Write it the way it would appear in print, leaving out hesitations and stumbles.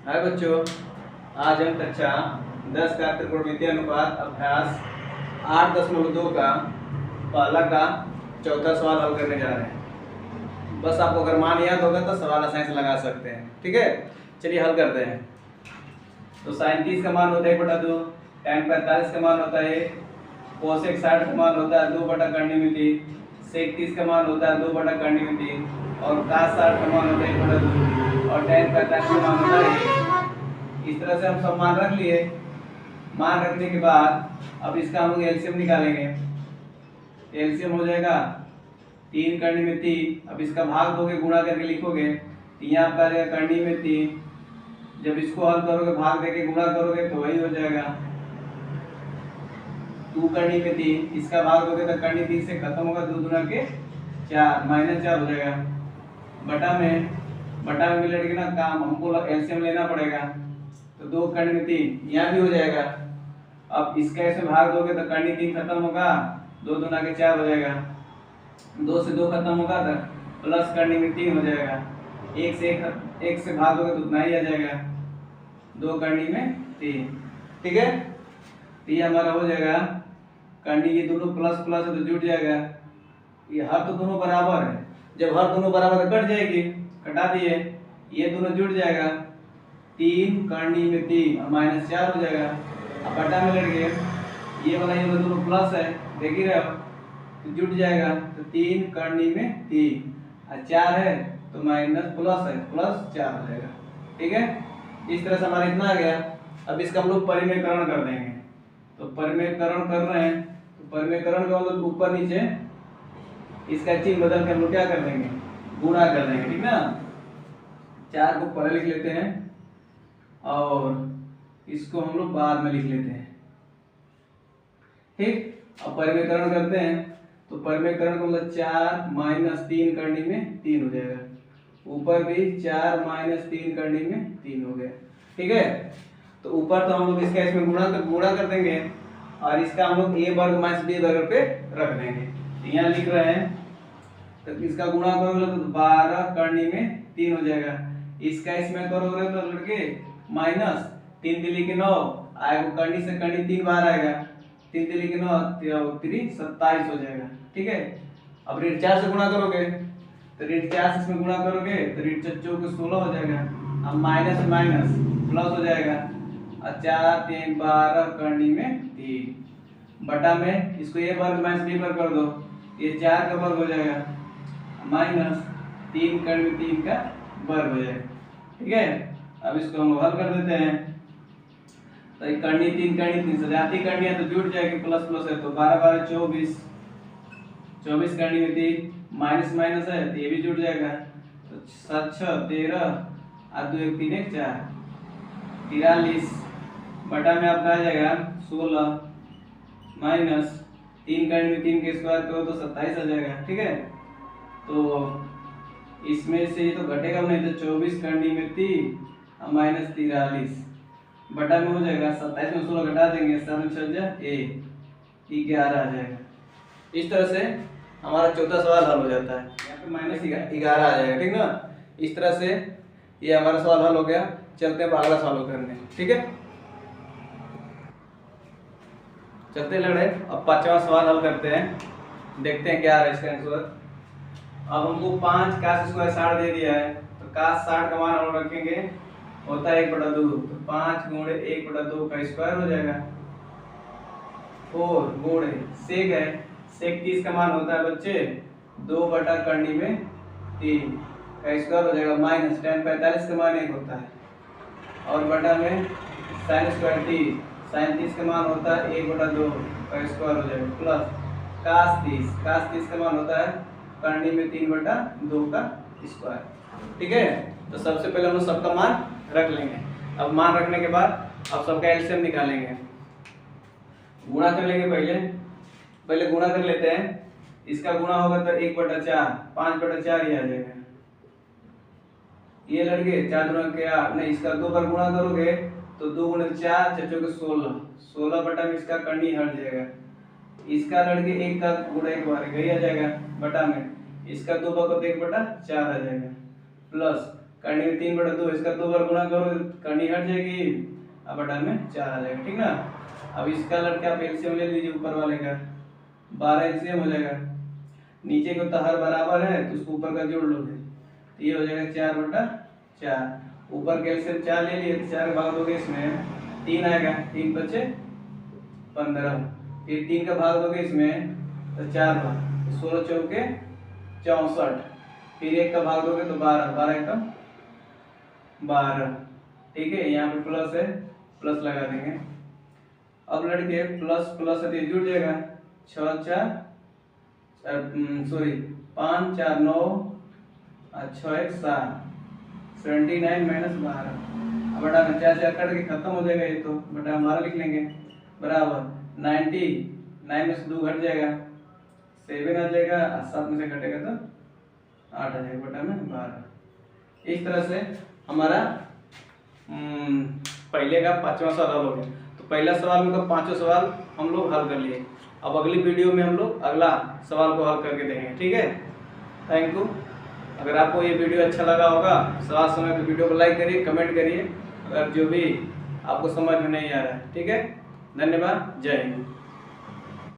हाय बच्चों, आज हम कक्षा 10 का त्रिकोणमितीय अनुपात अभ्यास 8.2 का पहला का चौथा सवाल हल करने जा रहे हैं। बस आपको अगर मान याद होगा तो सवाल आसानी से लगा सकते हैं। ठीक है, चलिए हल करते हैं। तो sin 30 का मान होता है 1/2, tan 45 का मान होता है 1, cosec 60 का मान होता है 2/3, sec 30 का मान होता है 2/3 और cos 60 का मान होता है 1/2 और tan 45 का मान होता है 1। इस तरह से हम सब मान रख लिए। मान रखने के बाद अब इसका हम लोग एलसीएम निकालेंगे। एलसीएम हो जाएगा 3 करनी में 3। अब इसका भाग दोगे, गुणा करके लिखोगे तो यहाँ आपका आ जाएगा करनी में 3। जब इसको हल करोगे, भाग देके गुणा करोगे तो वही हो जाएगा 2 करनी में 3। इसका भाग दोगे तो करनी 3 से खत्म होगा, 2 दूना के 4 -4 हो जाएगा। बटा में भी लड़के ना काम हमको एलसीएम लेना पड़ेगा, तो 2 करनी में 3 यहाँ भी हो जाएगा। अब इसका इसमें भाग दोगे तो करनी 3 खत्म होगा, 2 दूना के 4 हो जाएगा। 2 से 2 खत्म होगा तो प्लस करनी में 3 हो जाएगा। 1 से भाग दोगे तो उतना ही आ जाएगा, 2 करनी में 3। ठीक है, तो ये हमारा हो जाएगा करनी, ये दोनों प्लस प्लस है तो जुड़ जाएगा। ये हर तो दोनों बराबर है, जब हर दोनों बराबर है कट जाएगी, कटा दिए, ये दोनों जुड़ जाएगा 3 करनी में 3 और -4 हो जाएगा। अब बटा में लड़ गए, ये वाला दोनों प्लस है, देख ही रहे हो, तो जुड़ जाएगा। तो 3 करनी में 3 और 4 है तो माइनस प्लस है, +4 हो जाएगा। ठीक है, इस तरह से हमारा इतना आ गया। अब इसका हम लोग परिमेयकरण कर देंगे। तो परिमेयकरण कर रहे हैं, तो परिमेयकरण का मतलब ऊपर नीचे इसका चिन्ह बदल के हम लोग क्या कर देंगे, गुणा कर देंगे। ठीक ना, 4 को पहले लिख लेते हैं और इसको हम लोग बाद में लिख लेते हैं। ठीक, अब परिमेयकरण करते हैं तो परिमेयकरण का मतलब 4 - 3 करनी में 3 हो जाएगा। ऊपर भी 4 - 3 करनी में 3 हो गया। ठीक है, तो ऊपर तो हम लोग इसका इसमें गुणा कर देंगे और इसका हम लोग a वर्ग - b वर्ग पे रख देंगे। तो यहाँ लिख रहे हैं तो इसका गुणा करोगे तो 12 करनी में 3 हो जाएगा। इसका इसमें करोगे तो लड़के -3 तिली के 9 आएगा, करनी से करनी 3 बार आएगा, 3 तिली के 9 3 27 हो जाएगा। ठीक है, अब ऋण 4 से गुणा करोगे तो ऋण 4 से इसमें गुणा करोगे तो ऋण 4 के 16 हो जाएगा। अब माइनस माइनस प्लस हो जाएगा और 4 3 12 करनी में 3 बटा में इसको a वर्ग - b वर्ग कर दो, ये 4 का वर्ग हो जाएगा -3 करनी में 3 का वर्ग हो जाएगा। ठीक है, अब इसको हम हल कर देते हैं। तो ये करनी 3 से जाती करनी है तो जुड़ जाएगी, प्लस प्लस है तो 12 12 24, 24 करनी में 3 माइनस माइनस है तो ये भी जुड़ जाएगा। तो 7 6 13 और 2 1 3 1 4 43 बटा में आपका आ जाएगा 16 -3 करनी में 3 के स्क्वायर करो तो 27 आ जाएगा। ठीक है, तो इसमें से ये तो घटेगा नहीं, तो 24 करनी में 3 और -43 बटा में हो जाएगा 27 में 16 घटा देंगे, 7 6 11 आ जाएगा। इस तरह से हमारा चौथा सवाल हल हो जाता है। यहाँ पे -11 आ जाएगा। ठीक ना, इस तरह से ये हमारा सवाल हल हो गया। चलते हैं अगला सवाल करने। ठीक है, चलते लड़े, अब 5वां सवाल हल करते हैं, देखते हैं क्या है इसका आंसर। अब हमको 5 cos स्क्वायर 60 दे दिया है, तो cos 60 का मान हम रखेंगे होता है 1/2, तो 5 गुणे 1/2 का स्क्वायर हो जाएगा। 4 गुणे सेक है, सेक 30 का मान होता है बच्चे 2 बटा करनी में 3 का स्क्वायर हो जाएगा, माइनस tan 45 का मान 1 होता है और बटा में sin स्क्वायर 30, sin 30 का मान होता है 1/2 का स्क्वायर हो जाएगा, प्लस cos 30 का मान होता है करनी में 3/2 का स्क्वायर। ठीक है, तो सबसे पहले हम लोग सबका मान रख लेंगे। अब मान रखने के बाद अब सबका एलसीएम निकालेंगे, गुणा कर लेंगे। पहले गुणा कर लेते हैं। इसका गुणा होगा तो 1/4 5/4 ही आ जाएगा। ये लड़के 4 दूना के 8 नहीं, इसका 2 बार गुणा करोगे तो 2 गुणे 4 4 के 16 बटा में इसका करनी हट जाएगा। इसका लड़के 1 का गुणा 1 बार गई आ जाएगा, बटा में इसका 2 बार को 1/4 आ जाएगा, प्लस करनी में 3/2, इसका 2 बार गुणा करो, करनी हट जाएगी, अब बटा में 4 आ जाएगा, ठीक ना। अब इसका लड़के आप एलसीएम ले लीजिए ऊपर वाले का, 12 एलसीएम हो जाएगा, नीचे को तो हर बराबर है तो उसको ऊपर का जोड़ लोगे तो ये हो जाएगा 4/4, ऊपर के एलसीएम 4 ले लिए तो 4 भाग दोगे इसमें 3 आएगा, 3 बचे 15, फिर 3 का भाग दोगे इसमें तो 4 भाग, 16 चौके 64, फिर 1 का भाग दोगे तो 12, 12 एकम 12, ठीक है। यहाँ पे प्लस है, प्लस लगा देंगे। अब लड़के प्लस प्लस है तो ये जुड़ जाएगा, 6 4 सॉरी 5 4 9 6 1 7, 79 - 12, अब बटा में 4 4 कट के खत्म हो जाएगा, ये तो बटा हमारा लिख लेंगे बराबर 90, 9 में से 2 घट जाएगा 7 आ जाएगा, 7 में से घटेगा तो 8 आ जाएगा, बटा में 12। इस तरह से हमारा पहले का 5वां सवाल हल हो गया। तो पहला सवाल में का 5वां सवाल हम लोग हल कर लिए। अब अगली वीडियो में हम लोग अगला सवाल को हल करके देखेंगे, ठीक है। Thank you. अगर आपको ये वीडियो अच्छा लगा होगा, सवाल समय पे वीडियो को लाइक करिए, कमेंट करिए अगर जो भी आपको समझ में नहीं आ रहा है, ठीक है। धन्यवाद, जय हिंद।